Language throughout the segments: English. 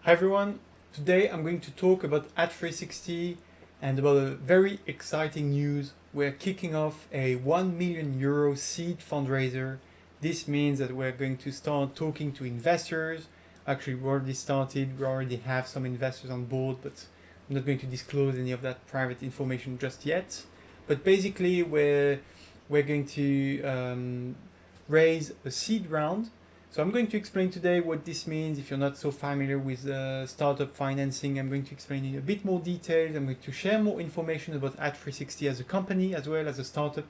Hi everyone, today I'm going to talk about Ad360 and about a very exciting news. We're kicking off a €1 million seed fundraiser. This means that we're going to start talking to investors. Actually, we already started, we already have some investors on board, but I'm not going to disclose any of that private information just yet. But basically, we're going to raise a seed round. So I'm going to explain today what this means. If you're not so familiar with startup financing, I'm going to explain in a bit more detail. I'm going to share more information about Ad360 as a company as well as a startup.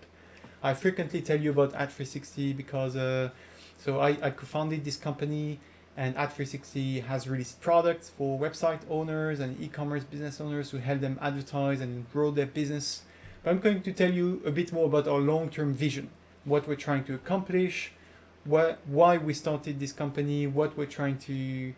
I frequently tell you about Ad360 because I co-founded this company, and Ad360 has released products for website owners and e-commerce business owners to help them advertise and grow their business. But I'm going to tell you a bit more about our long-term vision, what we're trying to accomplish, why we started this company, what we're trying to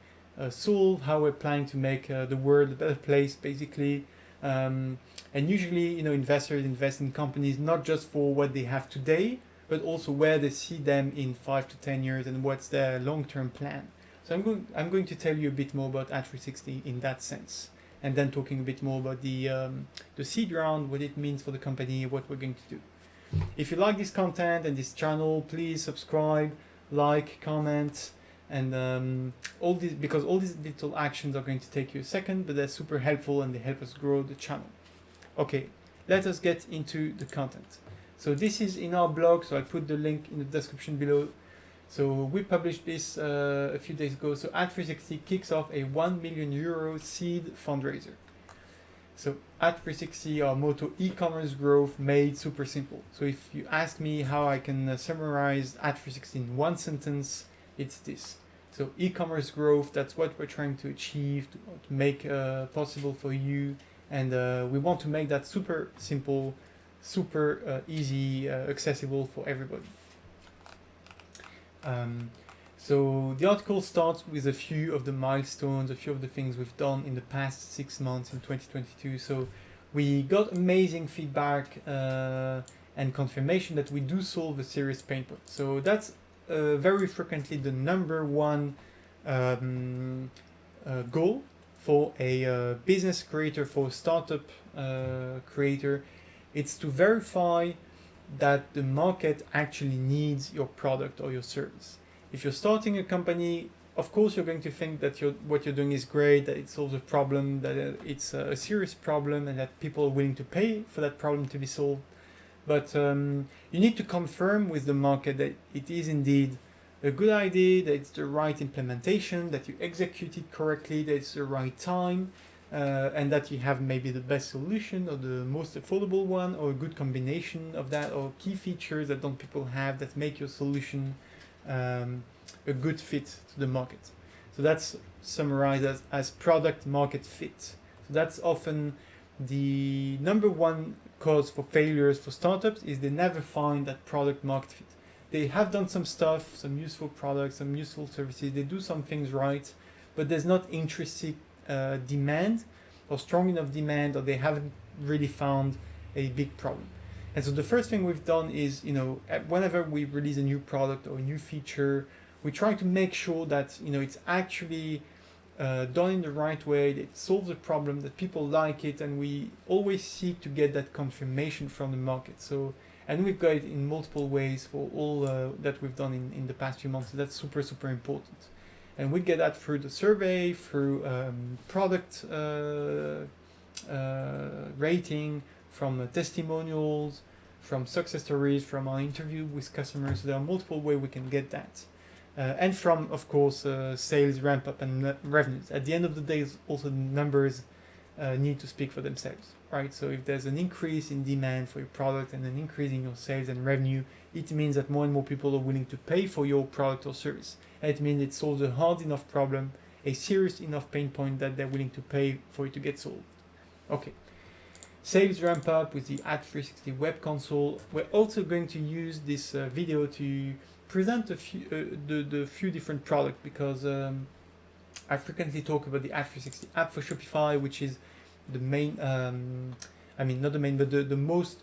solve, how we're planning to make the world a better place, basically. And usually, investors invest in companies not just for what they have today, but also where they see them in 5 to 10 years and what's their long-term plan. So I'm going to tell you a bit more about Ad360 in that sense, and then talking a bit more about the seed round, what it means for the company, what we're going to do. If you like this content and this channel, please subscribe, like, comment, and all these little actions are going to take you a second, but they're super helpful and they help us grow the channel. Okay, let us get into the content. So this is in our blog, so I'll put the link in the description below. So we published this a few days ago. So Ad360 kicks off a €1 million seed fundraiser. So Ad360, our motto, e-commerce growth made super simple. So if you ask me how I can summarize Ad360 in one sentence, it's this. So e-commerce growth, that's what we're trying to achieve, to make possible for you. And we want to make that super simple, super easy, accessible for everybody. So the article starts with a few of the milestones, a few of the things we've done in the past 6 months in 2022. So we got amazing feedback and confirmation that we do solve a serious pain point. So that's very frequently the number one goal for a business creator, for a startup creator. It's to verify that the market actually needs your product or your service. If you're starting a company, of course you're going to think that what you're doing is great, that it solves a problem, that it's a serious problem, and that people are willing to pay for that problem to be solved. But you need to confirm with the market that it is indeed a good idea, that it's the right implementation, that you execute it correctly, that it's the right time, and that you have maybe the best solution or the most affordable one, or a good combination of that, or key features that don't people have that make your solution a good fit to the market. So that's summarized as product market fit. So that's often the number one cause for failures for startups, is they never find that product market fit. They have done some stuff, some useful products, some useful services, they do some things right, but there's not intrinsic demand or strong enough demand, or they haven't really found a big problem. And so the first thing we've done is, whenever we release a new product or a new feature, we try to make sure that, it's actually done in the right way, that it solves a problem, that people like it, and we always seek to get that confirmation from the market. So, and we've got it in multiple ways for all that we've done in the past few months. So that's super, super important. And we get that through the survey, through product rating, from testimonials, from success stories, from our interview with customers. So there are multiple ways we can get that. And from, of course, sales ramp up and revenues. At the end of the day, also the numbers need to speak for themselves, right? So if there's an increase in demand for your product and an increase in your sales and revenue, it means that more and more people are willing to pay for your product or service. And it means it solves a hard enough problem, a serious enough pain point, that they're willing to pay for it to get solved. Okay. Sales ramp up with the Ad360 web console. We're also going to use this video to present a few the few different products, because I frequently talk about the Ad360 app for Shopify, which is the main, not the main, but the most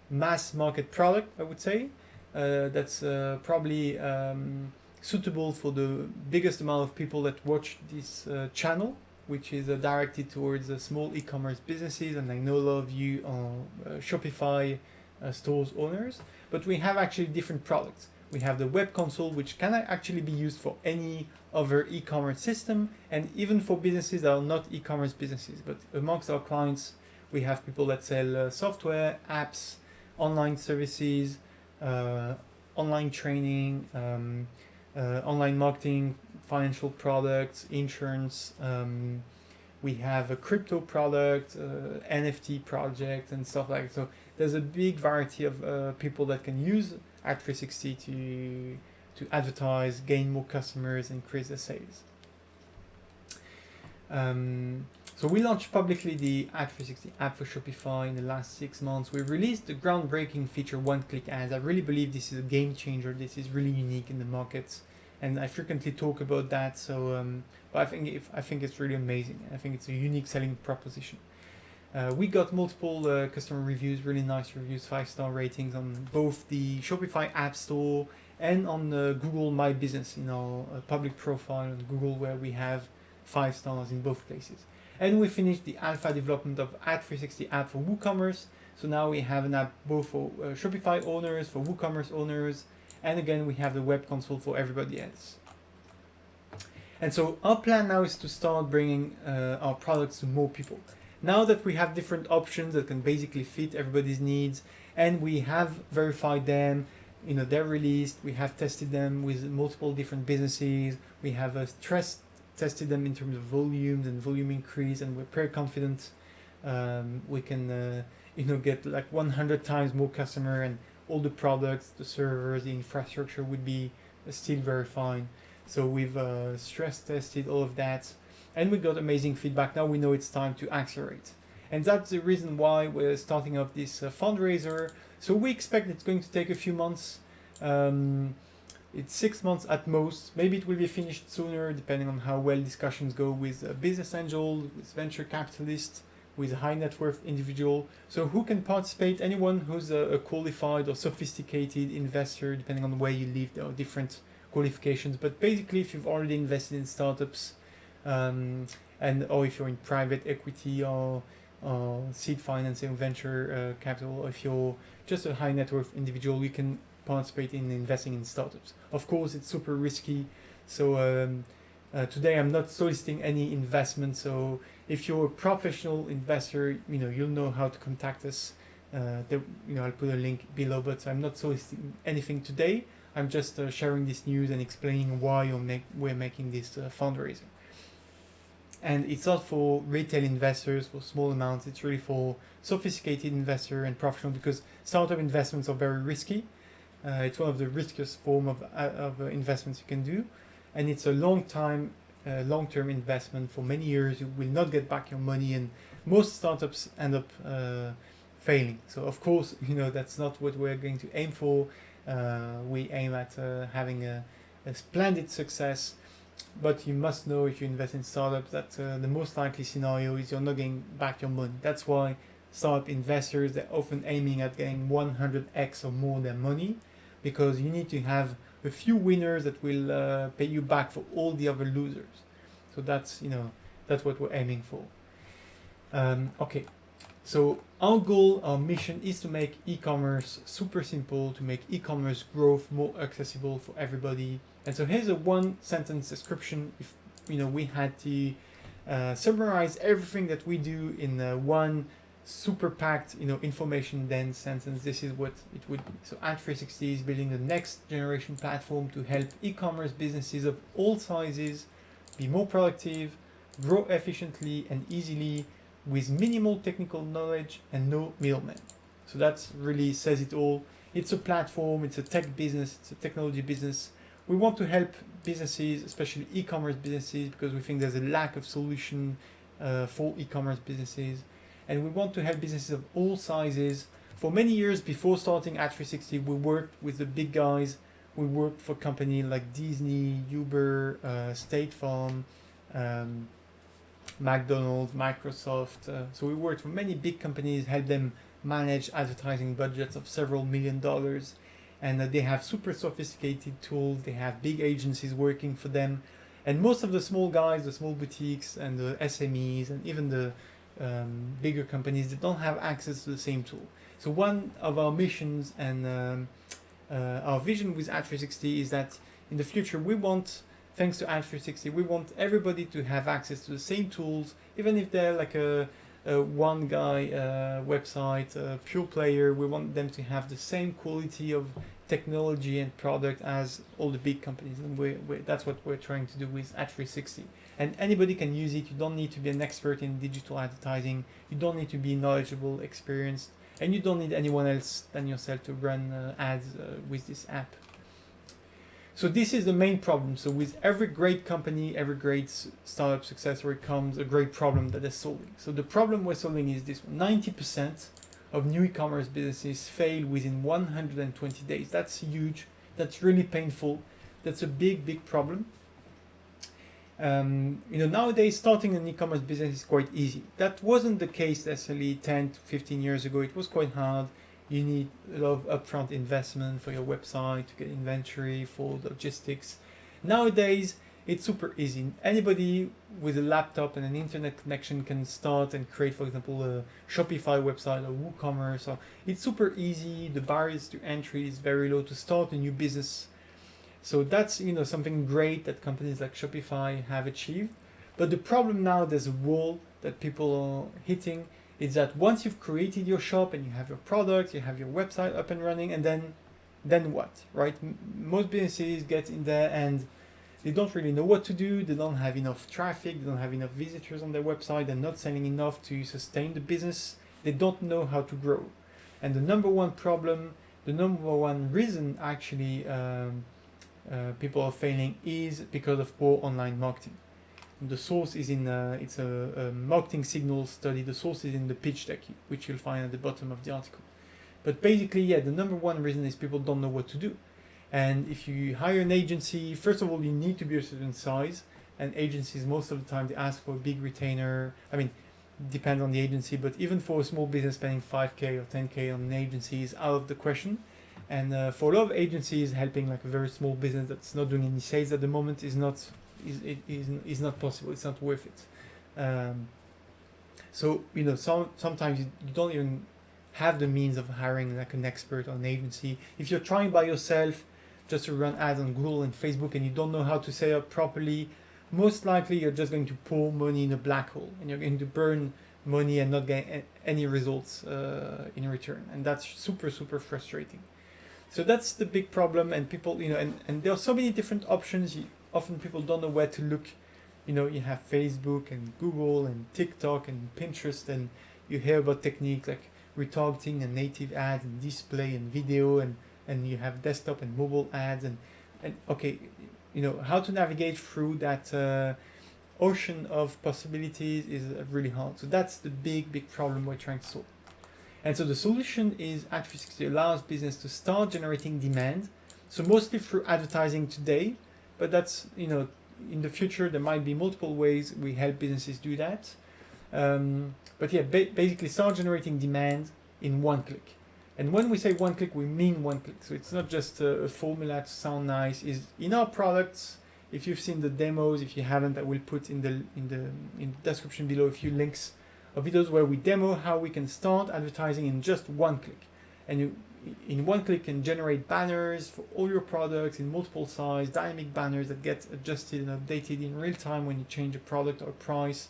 mass market product, I would say. That's probably suitable for the biggest amount of people that watch this channel, which is directed towards small e-commerce businesses, and I know a lot of you are Shopify stores owners, but we have actually different products. We have the web console, which can actually be used for any other e-commerce system, and even for businesses that are not e-commerce businesses. But amongst our clients, we have people that sell software, apps, online services, online training, online marketing, financial products, insurance. We have a crypto product, NFT project, and stuff like that. So there's a big variety of people that can use Ad360 to advertise, gain more customers, and increase their sales. So we launched publicly the Ad360 app for Shopify in the last 6 months. We released the groundbreaking feature one-click ads. I really believe this is a game changer. This is really unique in the market, and I frequently talk about that. So, but I think it's really amazing. I think it's a unique selling proposition. We got multiple customer reviews, really nice reviews, 5-star ratings on both the Shopify App Store and on Google My Business, in our public profile on Google, where we have 5 stars in both places. And we finished the alpha development of Ad360 app for WooCommerce. So now we have an app both for Shopify owners, for WooCommerce owners, and again we have the web console for everybody else. And so our plan now is to start bringing our products to more people. Now that we have different options that can basically fit everybody's needs, and we have verified them, they're released, we have tested them with multiple different businesses, we have tested them in terms of volumes and volume increase, and we're very confident we can get like 100 times more customer, and all the products, the servers, the infrastructure would be still very fine. So we've stress tested all of that, and we got amazing feedback. Now we know it's time to accelerate, and that's the reason why we're starting off this fundraiser. So we expect it's going to take a few months. It's 6 months at most. Maybe it will be finished sooner, depending on how well discussions go with a business angel, with venture capitalists, with a high net worth individual. So who can participate? Anyone who's a qualified or sophisticated investor, depending on where you live. There are different qualifications, but basically if you've already invested in startups, or if you're in private equity or seed financing, venture capital, or if you're just a high net worth individual, you can participate in investing in startups. Of course, it's super risky. So today I'm not soliciting any investment. So if you're a professional investor, you'll know how to contact us. I'll put a link below, but I'm not soliciting anything today. I'm just sharing this news and explaining why we're making this fundraiser. And it's not for retail investors for small amounts. It's really for sophisticated investor and professional, because startup investments are very risky. It's one of the riskiest form of investments you can do, and it's a long-term investment for many years. You will not get back your money, and most startups end up failing. So of course, that's not what we're going to aim for. We aim at having a splendid success, but you must know, if you invest in startups, that the most likely scenario is you're not getting back your money. That's why startup investors, they're often aiming at getting 100x or more their money, because you need to have a few winners that will pay you back for all the other losers. So that's what we're aiming for. Okay, so our goal, our mission is to make e-commerce super simple, to make e-commerce growth more accessible for everybody. And so here's a 1-sentence description. If we had to summarize everything that we do in one super packed, information dense sentence, this is what it would be. So Ad360 is building the next generation platform to help e-commerce businesses of all sizes be more productive, grow efficiently and easily, with minimal technical knowledge and no middlemen. So that really says it all. It's a platform, it's a tech business, it's a technology business. We want to help businesses, especially e-commerce businesses, because we think there's a lack of solution for e-commerce businesses. And we want to help businesses of all sizes. For many years before starting Ad360, we worked with the big guys. We worked for companies like Disney, Uber, State Farm, McDonald's, Microsoft. So we worked for many big companies, helped them manage advertising budgets of several $1 million. and they have super sophisticated tools. They have big agencies working for them, and most of the small guys, the small boutiques and the SMEs and even the bigger companies, they don't have access to the same tool. So one of our missions and our vision with Ad360 is that in the future we want, thanks to Ad360, we want everybody to have access to the same tools, even if they're like a one guy website, pure player. We want them to have the same quality of technology and product as all the big companies, and that's what we're trying to do with Ad360. And anybody can use it. You don't need to be an expert in digital advertising. You don't need to be knowledgeable, experienced, and you don't need anyone else than yourself to run ads with this app. So this is the main problem. So with every great company, every great startup success story comes a great problem that they're solving. So the problem we're solving is this one. 90% of new e-commerce businesses fail within 120 days. That's huge. That's really painful. That's a big problem. Nowadays starting an e-commerce business is quite easy. That wasn't the case necessarily 10 to 15 years ago. It was quite hard. You need a lot of upfront investment for your website, to get inventory, for logistics. Nowadays, it's super easy. Anybody with a laptop and an internet connection can start and create, for example, a Shopify website or WooCommerce. So it's super easy. The barriers to entry is very low to start a new business. So that's something great that companies like Shopify have achieved. But the problem now, there's a wall that people are hitting, is that once you've created your shop and you have your product, you have your website up and running, and then what, right? Most businesses get in there and they don't really know what to do. They don't have enough traffic. They don't have enough visitors on their website. They're not selling enough to sustain the business. They don't know how to grow. And the number one problem, the number one reason actually people are failing is because of poor online marketing. The source is in it's a marketing signal study. The source is in the pitch deck, which you'll find at the bottom of the article. But basically, the number one reason is people don't know what to do. And if you hire an agency, first of all, you need to be a certain size. And agencies, most of the time, they ask for a big retainer. I mean, depends on the agency, but even for a small business, spending 5K or 10K on an agency is out of the question. And for a lot of agencies, helping like a very small business that's not doing any sales at the moment is not possible. It's not worth it. So sometimes you don't even have the means of hiring like an expert or an agency. If you're trying by yourself just to run ads on Google and Facebook and you don't know how to set up properly, most likely you're just going to pour money in a black hole and you're going to burn money and not get any results in return. And that's super frustrating. So that's the big problem. And people, and there are so many different options. Often people don't know where to look. You have Facebook and Google and TikTok and Pinterest, and you hear about techniques like retargeting and native ads and display and video, and you have desktop and mobile ads and okay, how to navigate through that ocean of possibilities is really hard. So that's the big problem we're trying to solve. And so the solution is Ad360 allows business to start generating demand. So mostly through advertising today, but that's, in the future, there might be multiple ways we help businesses do that. But basically start generating demand in one click. And when we say one click, we mean one click. So it's not just a formula to sound nice. Is in our products, if you've seen the demos, if you haven't, I will put in the description below a few links of videos where we demo how we can start advertising in just one click. And you, in one click, can generate banners for all your products in multiple size, dynamic banners that get adjusted and updated in real time when you change a product or price.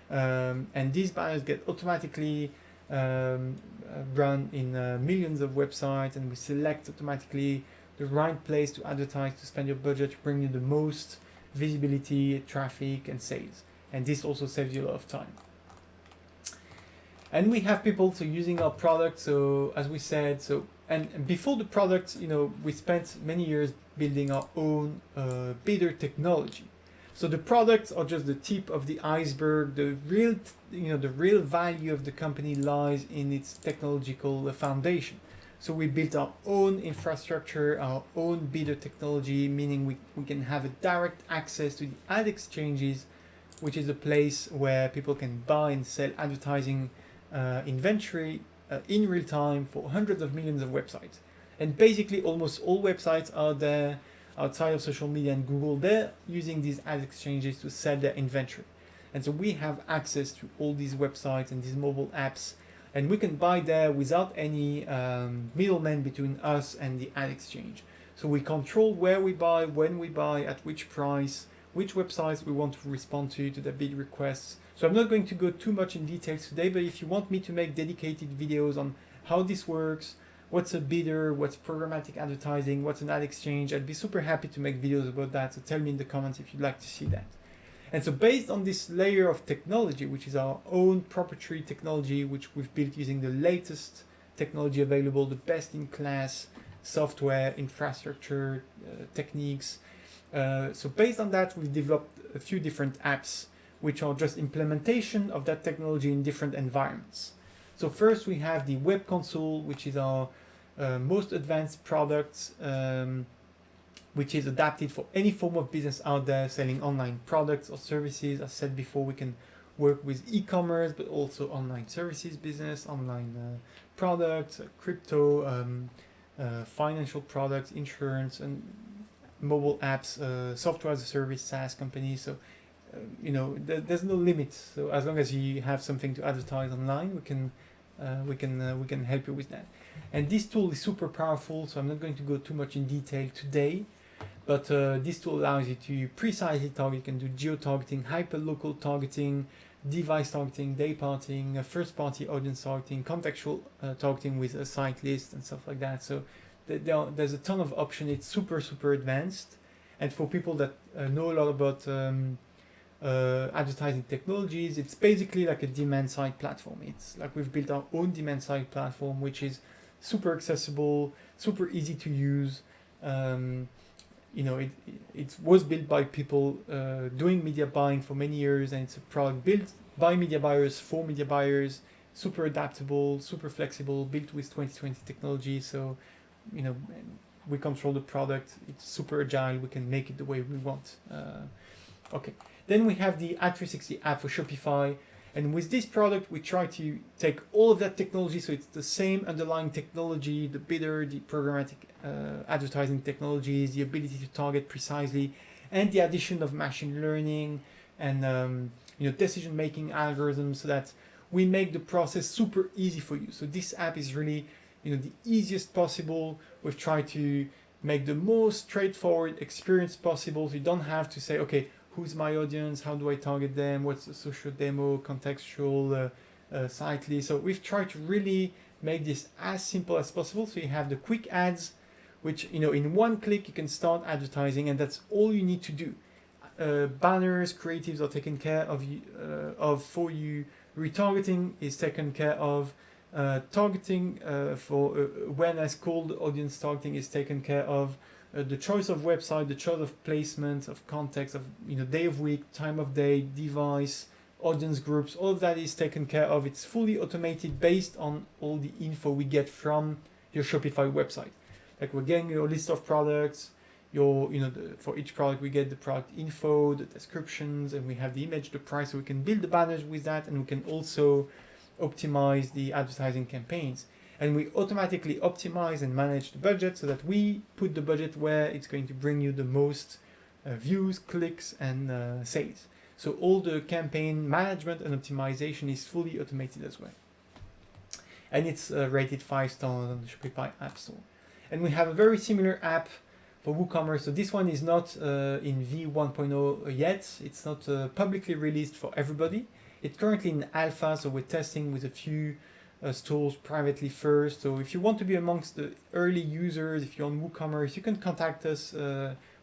And these banners get automatically run in millions of websites, and we select automatically the right place to advertise, to spend your budget, to bring you the most visibility, traffic, and sales. And this also saves you a lot of time. And we have people using our product. So as we said, and before the product, we spent many years building our own bidder technology. So the products are just the tip of the iceberg. The real value of the company lies in its technological foundation. So we built our own infrastructure, our own bidder technology, meaning we can have a direct access to the ad exchanges, which is a place where people can buy and sell advertising inventory in real time for hundreds of millions of websites. And basically almost all websites out there outside of social media and Google, they're using these ad exchanges to sell their inventory. And so we have access to all these websites and these mobile apps, and we can buy there without any middlemen between us and the ad exchange. So we control where we buy, when we buy, at which price, which websites we want to respond to their bid requests. So I'm not going to go too much in details today, but if you want me to make dedicated videos on how this works, what's a bidder, what's programmatic advertising, what's an ad exchange, I'd be super happy to make videos about that. So tell me in the comments if you'd like to see that. And so based on this layer of technology, which is our own proprietary technology, which we've built using the latest technology available, the best in class software, infrastructure, techniques. So based on that, we've developed a few different apps, which are just implementation of that technology in different environments. So first we have the web console, which is our most advanced product, which is adapted for any form of business out there selling online products or services. As said before, we can work with e-commerce, but also online services business, online products, crypto, financial products, insurance, and mobile apps, software as a service, SaaS companies. So there's no limit. So as long as you have something to advertise online, we can help you with that. And this tool is super powerful, so I'm not going to go too much in detail today, but this tool allows you to precisely target. You can do geo-targeting, hyper-local targeting, device targeting, day parting, first-party audience targeting, contextual targeting with a site list and stuff like that. So there's a ton of options. It's super, super advanced. And for people that know a lot about advertising technologies, it's basically like a demand-side platform. It's like we've built our own demand-side platform, which is super accessible, super easy to use. It was built by people doing media buying for many years, and it's a product built by media buyers for media buyers, super adaptable, super flexible, built with 2020 technology. So, we control the product. It's super agile. We can make it the way we want. Okay. Then we have the Ad360 app for Shopify. And with this product, we try to take all of that technology. So it's the same underlying technology, the bidder, the programmatic advertising technologies, the ability to target precisely, and the addition of machine learning and decision-making algorithms, so that we make the process super easy for you. So this app is really the easiest possible. We've tried to make the most straightforward experience possible. So you don't have to say, okay, who's my audience? How do I target them? What's the social demo, contextual, site list? So we've tried to really make this as simple as possible. So you have the quick ads, which, in one click you can start advertising, and that's all you need to do. Banners, creatives are taken care of for you. Retargeting is taken care of. Targeting for awareness, cold audience targeting is taken care of. The choice of website, the choice of placement, of context, of day of week, time of day, device, audience groups, all of that is taken care of. It's fully automated based on all the info we get from your Shopify website. Like we're getting your list of products, for each product we get the product info, the descriptions, and we have the image, the price, so we can build the banners with that, and we can also optimize the advertising campaigns. And we automatically optimize and manage the budget so that we put the budget where it's going to bring you the most views, clicks, and sales. So all the campaign management and optimization is fully automated as well. And it's rated 5 stars on the Shopify App Store. And we have a very similar app for WooCommerce. So this one is not in V1.0 yet. It's not publicly released for everybody. It's currently in alpha, so we're testing with a few stores privately first. So if you want to be amongst the early users, if you're on WooCommerce, you can contact us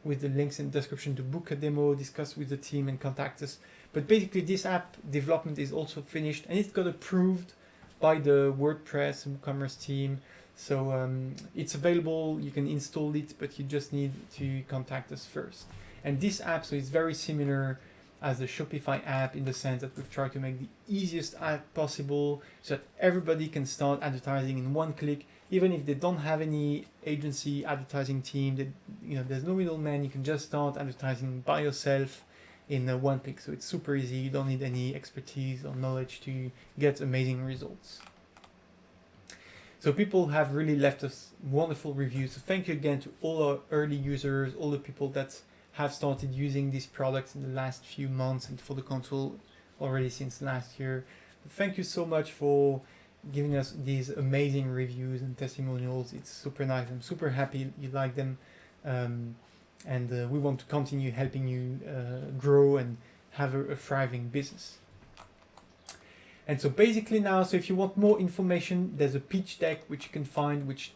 with the links in the description to book a demo, discuss with the team, and contact us. But basically this app development is also finished, and it got approved by the WordPress WooCommerce team. So it's available, you can install it, but you just need to contact us first. And this app, so it's very similar as the Shopify app in the sense that we've tried to make the easiest app possible so that everybody can start advertising in one click, even if they don't have any agency advertising team. There's no middleman. You can just start advertising by yourself in one click. So it's super easy. You don't need any expertise or knowledge to get amazing results. So people have really left us wonderful reviews. So thank you again to all our early users, all the people that have started using these products in the last few months and for the console already since last year. Thank you so much for giving us these amazing reviews and testimonials. It's super nice. I'm super happy you like them. And we want to continue helping you grow and have a thriving business. And so basically now, so if you want more information, there's a pitch deck which you can find, which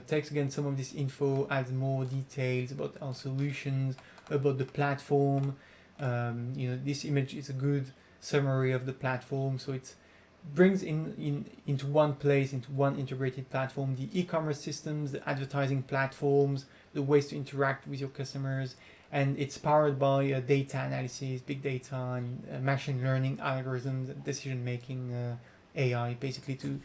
takes again some of this info, adds more details about our solutions, about the platform. This image is a good summary of the platform, so it brings into one place, into one integrated platform, the e-commerce systems, the advertising platforms, the ways to interact with your customers, and it's powered by data analysis, big data, and machine learning algorithms, decision making, AI, basically to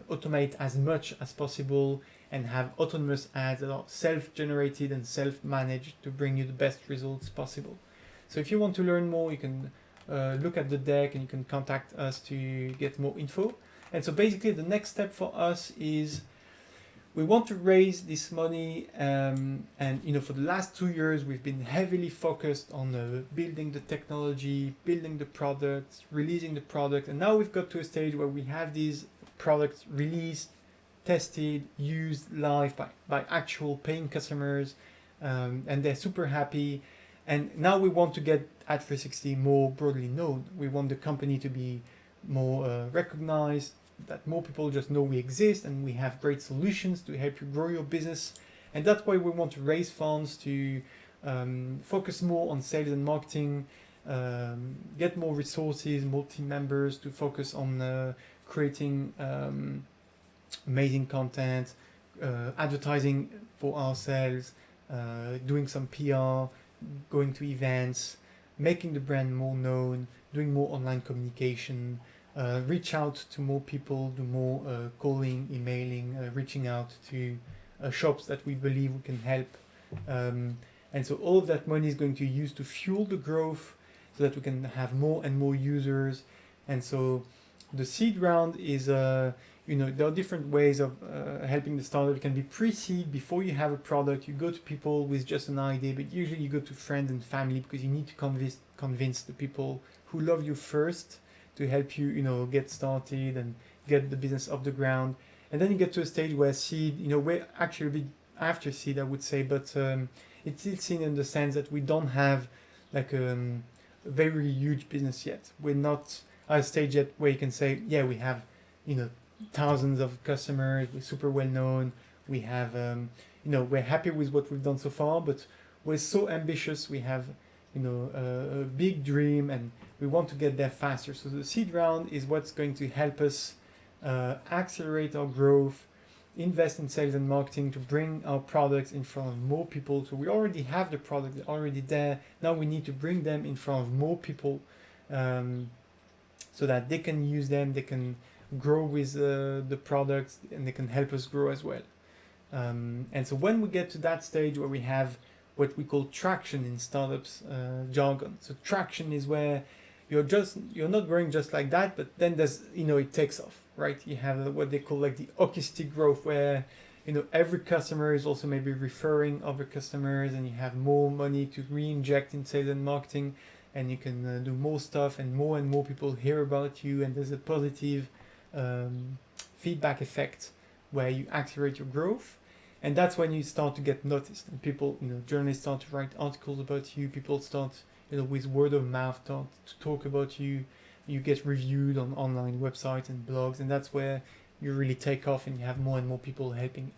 automate as much as possible and have autonomous ads that are self-generated and self-managed to bring you the best results possible. So if you want to learn more, you can look at the deck and you can contact us to get more info. And so basically the next step for us is we want to raise this money, and for the last 2 years we've been heavily focused on building the technology, building the products, releasing the product, and now we've got to a stage where we have these products released, tested, used live by actual paying customers, and they're super happy. And now we want to get Ad360 more broadly known. We want the company to be more recognized, that more people just know we exist and we have great solutions to help you grow your business. And that's why we want to raise funds to focus more on sales and marketing, get more resources, more team members to focus on creating amazing content, advertising for ourselves, doing some PR, going to events, making the brand more known, doing more online communication, reach out to more people, do more calling, emailing, reaching out to shops that we believe we can help. And so all of that money is going to be used to fuel the growth so that we can have more and more users. And so the seed round is, there are different ways of helping the startup. It can be pre-seed, before you have a product. You go to people with just an idea, but usually you go to friends and family because you need to convince the people who love you first to help you, get started and get the business off the ground. And then you get to a stage where seed, we're actually a bit after seed, I would say, but it's still seen in the sense that we don't have like a very huge business yet. We're not at a stage yet where you can say, yeah, we have, thousands of customers, we're super well known, we have, we're happy with what we've done so far, but we're so ambitious, we have, a big dream and we want to get there faster. So the seed round is what's going to help us accelerate our growth, invest in sales and marketing to bring our products in front of more people. So we already have the product already there. Now we need to bring them in front of more people so that they can use them, they can grow with the products, and they can help us grow as well. And so when we get to that stage where we have what we call traction in startups jargon. So traction is where you're not growing just like that, but then there's, it takes off, right? You have what they call like the hockey stick growth, where, every customer is also maybe referring other customers, and you have more money to re-inject in sales and marketing, and you can do more stuff, and more people hear about you, and there's a positive feedback effect where you accelerate your growth. And that's when you start to get noticed, and people, journalists start to write articles about you, people start, with word of mouth start to talk about you, you get reviewed on online websites and blogs, and that's where you really take off and you have more and more people helping,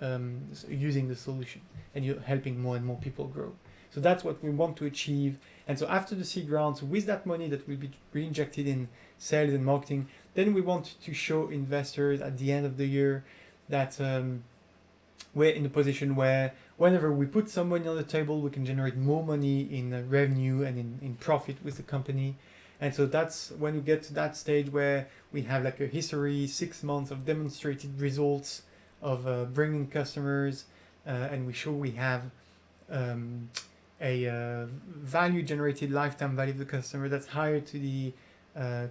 using the solution, and you're helping more and more people grow. So that's what we want to achieve. And so after the seed round, so with that money that will be reinjected in sales and marketing, then we want to show investors at the end of the year that we're in a position where whenever we put some money on the table, we can generate more money in revenue and in profit with the company. And so that's when we get to that stage where we have like a history, 6 months of demonstrated results of bringing customers, and we show we have a value generated lifetime value of the customer that's higher to the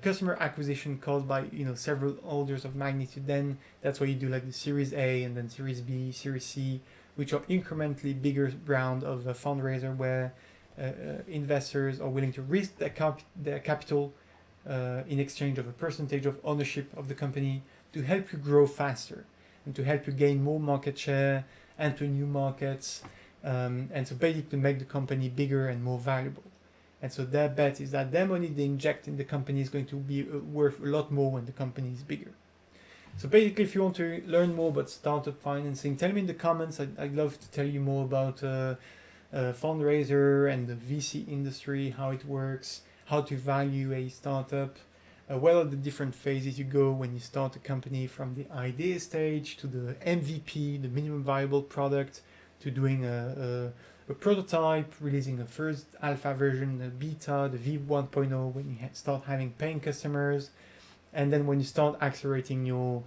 customer acquisition cost by several orders of magnitude, then that's why you do like the Series A and then Series B, Series C, which are incrementally bigger round of a fundraiser where investors are willing to risk their capital in exchange of a percentage of ownership of the company to help you grow faster and to help you gain more market share, enter new markets, and so basically to make the company bigger and more valuable. And so their bet is that their money they inject in the company is going to be worth a lot more when the company is bigger. So basically, if you want to learn more about startup financing, tell me in the comments. I'd love to tell you more about fundraiser and the VC industry, how it works, how to value a startup, what are the different phases you go when you start a company, from the idea stage to the MVP, the minimum viable product, to doing a prototype, releasing a first alpha version, a beta, the V1.0 when you start having paying customers, and then when you start accelerating your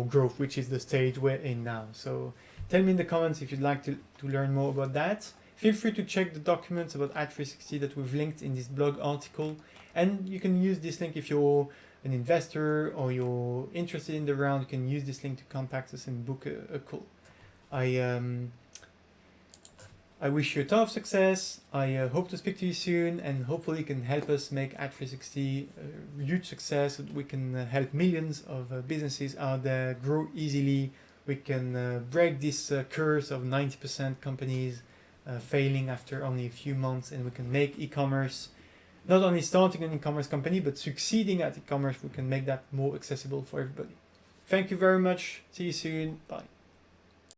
growth, which is the stage we're in now. So tell me in the comments if you'd like to learn more about that. Feel free to check the documents about Ad360 that we've linked in this blog article, and you can use this link if you're an investor or you're interested in the round. You can use this link to contact us and book a call. I wish you a ton of success. I hope to speak to you soon, and hopefully you can help us make Ad360 a huge success so that we can help millions of businesses out there grow easily. We can break this curse of 90% companies failing after only a few months, and we can make e-commerce, not only starting an e-commerce company, but succeeding at e-commerce. We can make that more accessible for everybody. Thank you very much. See you soon. Bye.